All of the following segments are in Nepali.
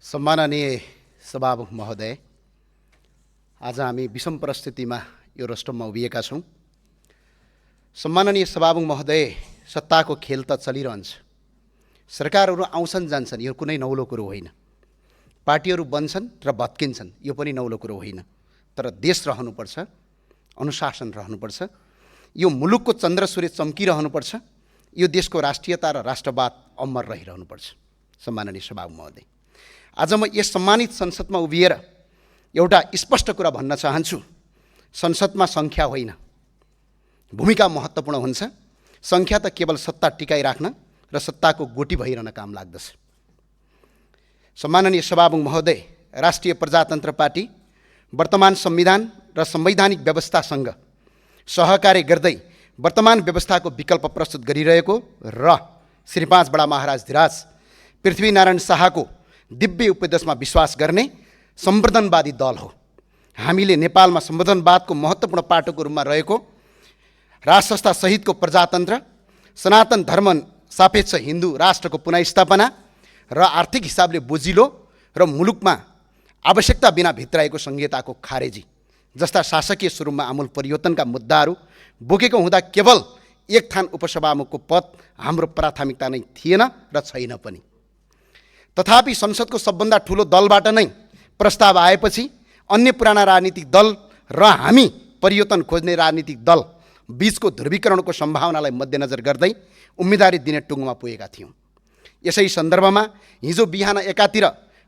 सम्माननीय सभामुख महोदय, आज हामी विषम परिस्थितिमा यो रोस्टममा उभिएका छौँ। सम्माननीय सभामुख महोदय, सत्ताको खेल त चलिरहन्छ। सरकारहरू आउँछन् जान्छन्, यो कुनै नौलो कुरो होइन। पार्टीहरू बन्छन् र भत्किन्छन्, यो पनि नौलो कुरो होइन। तर देश रहनुपर्छ, अनुशासन रहनुपर्छ, यो मुलुकको चन्द्र सूर्य चम्किरहनुपर्छ, यो देशको राष्ट्रियता र राष्ट्रवाद अमर रहिरहनुपर्छ। सम्माननीय सभामुख महोदय, आज म यस सम्मानित संसदमा उभिएर एउटा स्पष्ट कुरा भन्न चाहन्छु। संसदमा सङ्ख्या होइन, भूमिका महत्त्वपूर्ण हुन्छ। सङ्ख्या त केवल सत्ता टिकाइराख्न र सत्ताको गोटी भइरहन काम लाग्दछ। सम्माननीय सभामुख महोदय, राष्ट्रिय प्रजातन्त्र पार्टी वर्तमान संविधान र संवैधानिक व्यवस्थासँग सहकार्य गर्दै वर्तमान व्यवस्थाको विकल्प प्रस्तुत गरिरहेको र श्री 5 बडा महाराज धिराज पृथ्वीनारायण शाहको दिव्य उपदेशमा विश्वास गर्ने सम्वर्धनवादी दल हो। हामीले नेपालमा सम्वर्धनवादको महत्त्वपूर्ण पाटोको रूपमा रहेको राजसंस्था सहितको प्रजातन्त्र, सनातन धर्म सापेक्ष हिन्दू राष्ट्रको पुनःस्थापना र आर्थिक हिसाबले बोजिलो र मुलुकमा आवश्यकता बिना भित्राएको संहिताको खारेजी जस्ता शासकीय स्वरूपमा आमूल परिवर्तनका मुद्दाहरू बोकेको हुँदा केवल एक थान उपसभामुखको पद हाम्रो प्राथमिकता नै थिएन र छैन पनि। तथापि संसदको सबभन्दा ठुलो दलबाट नै प्रस्ताव आएपछि अन्य पुराना राजनीतिक दल र हामी परिवर्तन खोज्ने राजनीतिक दल बीचको ध्रुवीकरणको सम्भावनालाई मध्यनजर गर्दै उम्मेदवारी दिने टुङ्गोमा पुगेका थियौँ। यसै सन्दर्भमा हिजो बिहान एकातिर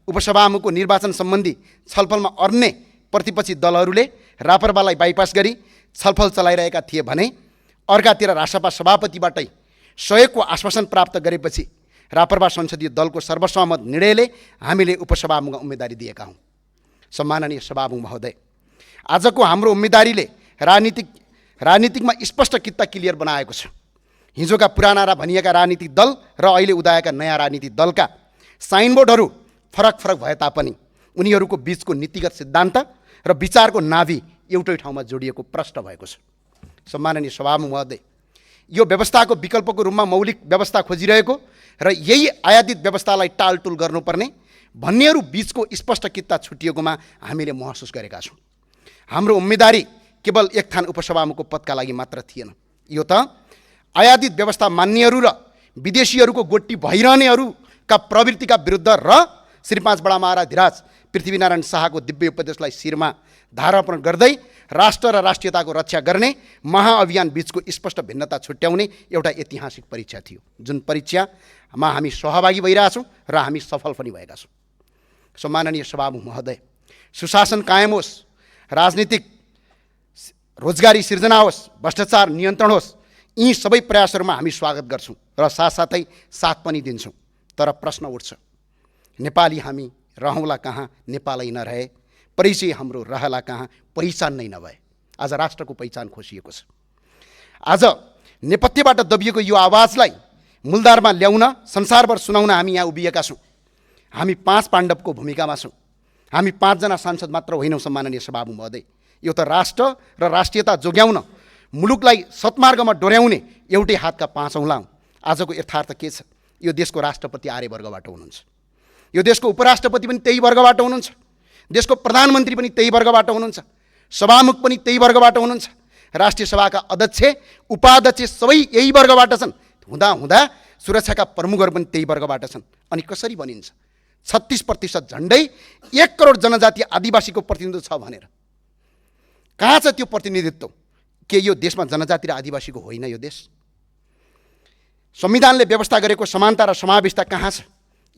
उपसभामुखको निर्वाचन सम्बन्धी छलफलमा अन्य प्रतिपक्षी दलहरूले रापरपालाई बाइपास गरी छलफल चलाइरहेका थिए भने अर्कातिर रासपा सभापतिबाटै सहयोगको आश्वासन प्राप्त गरेपछि रापरपा संसदीय दलको सर्वसहमत निर्णयले हामीले उपसभामुखमा उम्मेदवारी दिएका हौँ। सम्माननीय सभामुख महोदय, आजको हाम्रो उम्मेदवारीले राजनीतिकमा स्पष्ट कित्ता क्लियर बनाएको छ। हिजोका पुराना र भनिएका राजनीतिक दल र अहिले उदाएका नयाँ राजनीतिक दलका साइनबोर्डहरू फरक फरक भए तापनि उनीहरूको बीचको नीतिगत सिद्धान्त र विचारको नाभि एउटै ठाउँमा जोडिएको प्रष्ट भएको छ। सम्माननीय सभामुख महोदय, यो व्यवस्थाको विकल्पको रूपमा मौलिक व्यवस्था खोजिरहेको र यही आयातित व्यवस्थालाई टालटुल गर्नुपर्ने भन्नेहरू बीचको स्पष्ट कित्ता छुटिएकोमा हामीले महसुस गरेका छौँ। हाम्रो उम्मेदवारी केवल एक थान उपसभामुखको पदका लागि मात्र थिएन। यो त आयातित व्यवस्था मान्नेहरू र विदेशीहरूको गोटी भइरहनेहरूका प्रवृत्तिका विरुद्ध र श्री 5 बडा महाराज धिराज पृथ्वीनारायण शाहको दिव्य उपदेशलाई शिरमा धारण गर्दै राष्ट्र र राष्ट्रियताको रक्षा गर्ने महाअभियान बीचको स्पष्ट भिन्नता छुट्याउने एउटा ऐतिहासिक परीक्षा थियो, जुन परीक्षामा हामी सहभागी भइरहेछौँ र हामी सफल पनि भएका छौँ। सम्माननीय सभामुख महोदय, सुशासन कायम होस्, राजनीतिक रोजगारी सिर्जना होस्, भ्रष्टाचार नियन्त्रण होस्, यी सबै प्रयासहरूमा हामी स्वागत गर्छौँ र साथसाथै साथ पनि दिन्छौँ। तर प्रश्न उठ्छ, नेपाली हामी रहौँला कहाँ नेपालै नरहे, परिचय हाम्रो रहला कहाँ पहिचान नै नभए। आज राष्ट्रको पहिचान खोसिएको छ। आज नेपथ्यबाट दबिएको यो आवाजलाई मूलधारमा ल्याउन, संसारभर सुनाउन हामी यहाँ उभिएका छौँ। हामी 5 पाण्डवको भूमिकामा छौँ। हामी 5 जना सांसद मात्र होइनौँ। सम्माननीय सभामुख महोदय, यो त राष्ट्र र राष्ट्रियता जोगाउन, मुलुकलाई सत्मार्गमा डोर्याउने एउटै हातका 5 औँला हौँ। आजको यथार्थ के छ? यो देशको राष्ट्रपति आर्य वर्गबाट हुनुहुन्छ, यो देशको उपराष्ट्रपति पनि त्यही वर्गबाट हुनुहुन्छ, देशको प्रधानमन्त्री पनि त्यही वर्गबाट हुनुहुन्छ, सभामुख पनि त्यही वर्गबाट हुनुहुन्छ, राष्ट्रिय सभाका अध्यक्ष उपाध्यक्ष सबै यही वर्गबाट छन्। हुँदा सुरक्षाका प्रमुखहरू पनि त्यही वर्गबाट छन्। अनि कसरी बनिन्छ 36% झन्डै 1 करोड जनजाति आदिवासीको प्रतिनिधित्व छ भनेर? कहाँ छ त्यो प्रतिनिधित्व? के यो देशमा जनजाति र आदिवासीको होइन यो देश? संविधानले व्यवस्था गरेको समानता र समावेशता कहाँ छ?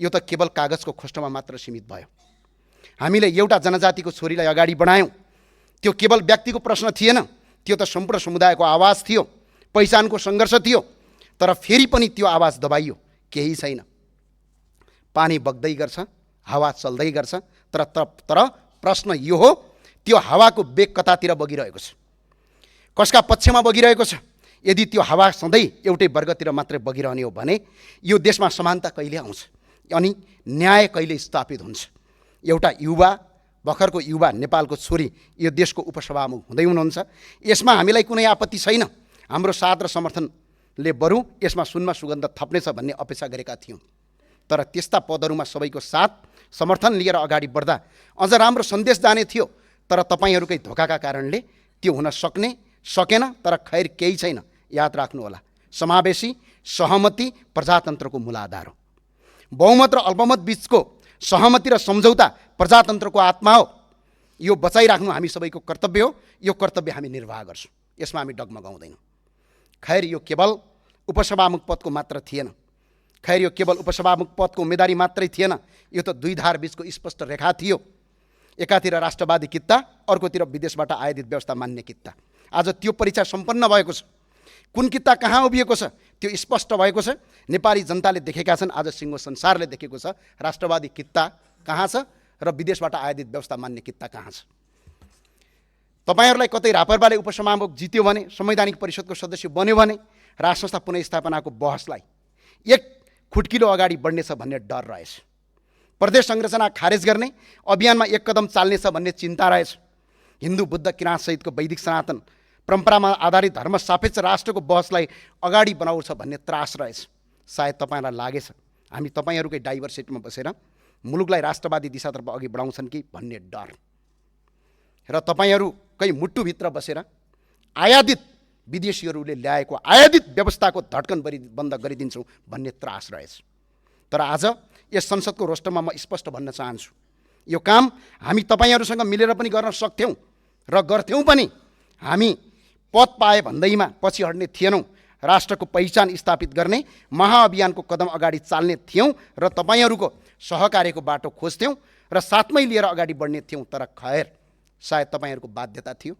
यो त केवल कागजको खोस्टोमा मात्र सीमित भयो। हामीले एउटा जनजातिको छोरीलाई अगाडि बढायौँ, त्यो केवल व्यक्तिको प्रश्न थिएन, त्यो त सम्पूर्ण समुदायको आवाज थियो, पहिचानको सङ्घर्ष थियो। तर फेरि पनि त्यो आवाज दबाइयो, केही छैन। पानी बग्दै गर्छ, हावा चल्दै गर्छ, तर प्रश्न यो हो, त्यो हावाको बेग कतातिर बगिरहेको छ, कसका पक्षमा बगिरहेको छ? यदि त्यो हावा सधैँ एउटै वर्गतिर मात्रै बगिरहने हो भने यो देशमा समानता कहिले आउँछ अनि न्याय कहिले स्थापित हुन्छ? एउटा युवा, भर्खरको युवा नेपालको छोरी यो देशको उपसभामुख हुँदै हुनुहुन्छ। यसमा हामीलाई कुनै आपत्ति छैन। हाम्रो साथ र समर्थनले बरु यसमा सुनमा सुगन्ध थप्नेछ भन्ने अपेक्षा गरेका थियौँ। तर त्यस्ता पदहरूमा सबैको साथ समर्थन लिएर अगाडि बढ्दा अझ राम्रो सन्देश जाने थियो, तर तपाईँहरूकै धोकाका कारणले त्यो हुन सकेन। तर खैर केही छैन, याद राख्नुहोला, समावेशी सहमति प्रजातन्त्रको मूलाधार हो। बहुमत र अल्पमत बीचको सहमति र सम्झौता प्रजातन्त्रको आत्मा हो। यो बचाइराख्नु हामी सबैको कर्तव्य हो। यो कर्तव्य हामी निर्वाह गर्छौँ, यसमा हामी डगमगाउँदैनौँ। खैर यो केवल उपसभामुख पदको मात्र थिएन, खैर यो केवल उपसभामुख पदको उम्मेदवारी मात्रै थिएन, यो त दुई धार बीचको स्पष्ट रेखा थियो। एकातिर राष्ट्रवादी कित्ता, अर्कोतिर विदेशबाट आयातित व्यवस्था मान्ने कित्ता। आज त्यो परीक्षा सम्पन्न भएको छ। कुन कित्ता कहाँ उभिएको छ त्यो स्पष्ट भएको छ। नेपाली जनताले देखेका छन्, आज सिङ्गो संसारले देखेको छ राष्ट्रवादी कित्ता कहाँ छ र विदेशबाट आयातित व्यवस्था मान्ने कित्ता कहाँ छ। तपाईँहरूलाई कतै रापरपाले उपसभामुख जित्यो भने, संवैधानिक परिषदको सदस्य बन्यो भने राष्ट्र संस्था पुनर्स्थापनाको बहसलाई एक खुट्किलो अगाडि बढ्नेछ भन्ने डर रहेछ। प्रदेश संरचना खारेज गर्ने अभियानमा एक कदम चाल्नेछ भन्ने चिन्ता रहेछ। हिन्दू बुद्ध किराँत सहितको वैदिक सनातन परम्परामा आधारित धर्म सापेक्ष राष्ट्रको बहसलाई अगाडि बनाउँछ भन्ने त्रास रहेछ। सायद तपाईँलाई लागेछ हामी तपाईँहरूकै डाइभर्सिटीमा बसेर मुलुकलाई राष्ट्रवादी दिशातर्फ अघि बढाउँछन् कि भन्ने डर, र तपाईँहरूकै मुटुभित्र बसेर आयातित विदेशीहरूले ल्याएको आयातित व्यवस्थाको धड्कन बन्द गरिदिन्छौँ भन्ने त्रास रहेछ। तर आज यस संसदको रोस्टरमा म स्पष्ट भन्न चाहन्छु, यो काम हामी तपाईँहरूसँग मिलेर पनि गर्न सक्थ्यौँ र गर्थ्यौँ पनि। हामी पद पाए भन्दैमा पछि हट्ने थिएनौँ। राष्ट्रको पहिचान स्थापित गर्ने महाअभियानको कदम अगाडि चाल्ने थियौँ र तपाईँहरूको सहकार्यको बाटो खोज्थ्यौँ र साथमै लिएर अगाडि बढ्ने थियौँ। तर खैर सायद तपाईँहरूको बाध्यता थियो,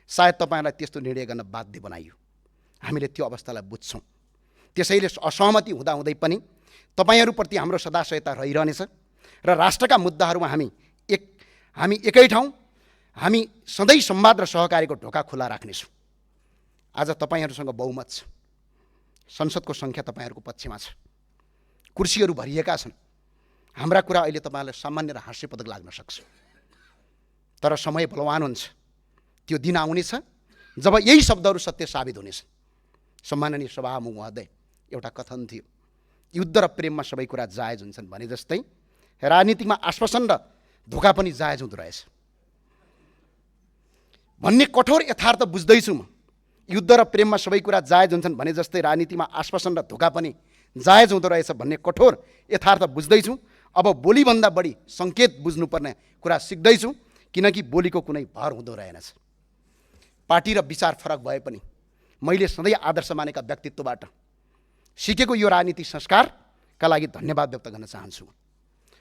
सायद तपाईँहरूलाई त्यस्तो निर्णय गर्न बाध्य बनाइयो। हामीले त्यो अवस्थालाई बुझ्छौँ। त्यसैले असहमति हुँदाहुँदै पनि तपाईँहरूप्रति हाम्रो सदाशयता रहिरहनेछ र राष्ट्रका मुद्दाहरूमा हामी एकै ठाउँ, हामी सधैँ संवाद र सहकार्यको ढोका खुला राख्नेछौँ। आज तपाईँहरूसँग बहुमत छ, संसदको सङ्ख्या तपाईँहरूको पक्षमा छ, कुर्सीहरू भरिएका छन्। हाम्रा कुरा अहिले तपाईँहरूलाई सामान्य र हास्यपदक लाग्न सक्छ, तर समय बलवान हुन्छ। त्यो दिन आउनेछ जब यही शब्दहरू सत्य साबित हुनेछ। सम्माननीय सभामुख महोदय, एउटा कथन थियो, युद्ध र प्रेममा सबै कुरा जायज हुन्छन् भने जस्तै राजनीतिमा आश्वासन र धोका पनि जायज हुँदो रहेछ भन्ने कठोर यथार्थ बुझ्दैछु म। युद्ध र प्रेममा सबै कुरा जायज हुन्छन् भने जस्तै राजनीतिमा आश्वासन र धोका पनि जायज हुँदो रहेछ भन्ने कठोर यथार्थ बुझ्दैछु। अब बोलीभन्दा बढी सङ्केत बुझ्नुपर्ने कुरा सिक्दैछु, किनकि बोलीको कुनै भर हुँदो रहेनछ। पार्टी र विचार फरक भए पनि मैले सधैँ आदर्श मानेका व्यक्तित्वबाट सिकेको यो राजनीतिक संस्कारका लागि धन्यवाद व्यक्त गर्न चाहन्छु।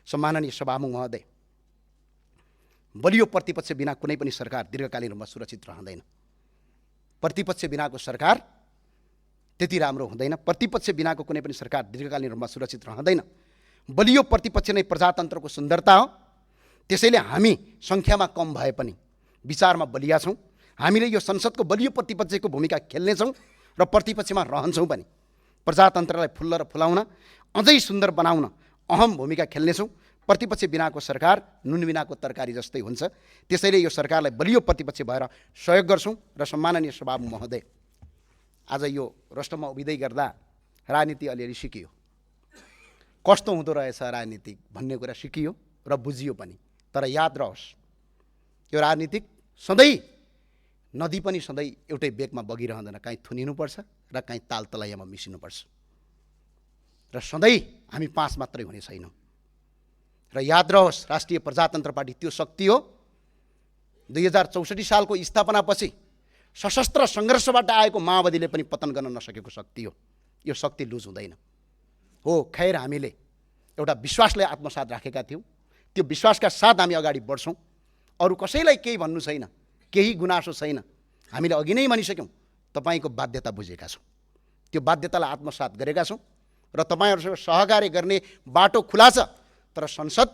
सम्माननीय सभामुख महोदय, बलियो प्रतिपक्ष बिना कुनै पनि सरकार दीर्घकालीन रूपमा सुरक्षित रहँदैन। प्रतिपक्ष बिनाको सरकार त्यति राम्रो हुँदैन। प्रतिपक्ष बिनाको कुनै पनि सरकार दीर्घकालीन रूपमा सुरक्षित रहँदैन। बलियो प्रतिपक्ष नै प्रजातन्त्रको सुन्दरता हो। त्यसैले हामी सङ्ख्यामा कम भए पनि विचारमा बलिया छौँ। हामीले यो संसदको बलियो प्रतिपक्षको भूमिका खेल्नेछौँ र प्रतिपक्षमा रहन्छौँ पनि। प्रजातन्त्रलाई फुल्ल र फुलाउन, अझै सुन्दर बनाउन अहम भूमिका खेल्नेछौँ। प्रतिपक्ष बिनाको सरकार नुन बिनाको तरकारी जस्तै हुन्छ। त्यसैले यो सरकारलाई बलियो प्रतिपक्ष भएर सहयोग गर्छौँ। र सम्माननीय सभामुख महोदय, आज यो रोस्टरमा उभिँदै गर्दा राजनीति अलिअलि सिकियो, कस्तो हुँदो रहेछ राजनीति भन्ने कुरा सिकियो र बुझियो पनि। तर याद रहोस्, यो राजनीतिक सधैँ नदी पनि सधैँ एउटै बेगमा बगिरहँदैन। काहीँ थुनिनुपर्छ र काहीँ ताल तलैयामा मिसिनुपर्छ, र सधैँ हामी पाँच मात्रै हुने छैनौँ। र याद रहोस्, राष्ट्रिय प्रजातन्त्र पार्टी त्यो शक्ति हो 2064 सालको स्थापनापछि सशस्त्र सङ्घर्षबाट आएको माओवादीले पनि पतन गर्न नसकेको शक्ति हो। यो शक्ति लुज हुँदैन हो। खैर हामीले एउटा विश्वासलाई आत्मसात राखेका थियौँ। त्यो विश्वासका साथ हामी अगाडि बढ्छौँ। अरू कसैलाई केही भन्नु छैन, केही गुनासो छैन। हामीले अघि नै भनिसक्यौँ, तपाईँको बाध्यता बुझेका छौँ, त्यो बाध्यतालाई आत्मसात गरेका छौँ र तपाईँहरूसँग सहकार्य गर्ने बाटो खुला छ। तर संसद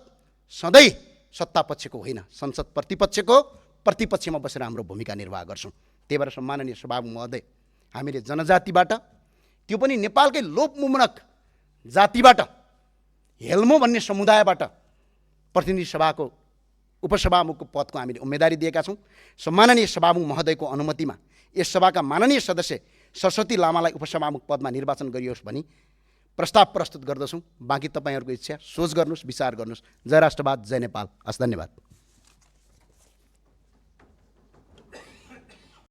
सधैँ सत्तापक्षको होइन, संसद प्रतिपक्षमा बसेर हाम्रो भूमिका निर्वाह गर्छौँ। त्यही भएर सम्माननीय सभामुख महोदय, हामीले जनजातिबाट, त्यो पनि नेपालकै लोकमुमनक जातिबाट, हेल्मो भन्ने समुदायबाट प्रतिनिधि सभाको उपसभामुखको पदको हामीले उम्मेदवारी दिएका छौँ। सम्माननीय सभामुख महोदयको अनुमतिमा यस सभाका माननीय सदस्य सरस्वती लामालाई उपसभामुख पदमा निर्वाचन गरियोस् भनी प्रस्ताव प्रस्तुत गर्दछौँ। बाँकी तपाईँहरूको इच्छा, सोच गर्नुहोस्, विचार गर्नुहोस्। जय राष्ट्रवाद, जय नेपाल। हस्, धन्यवाद।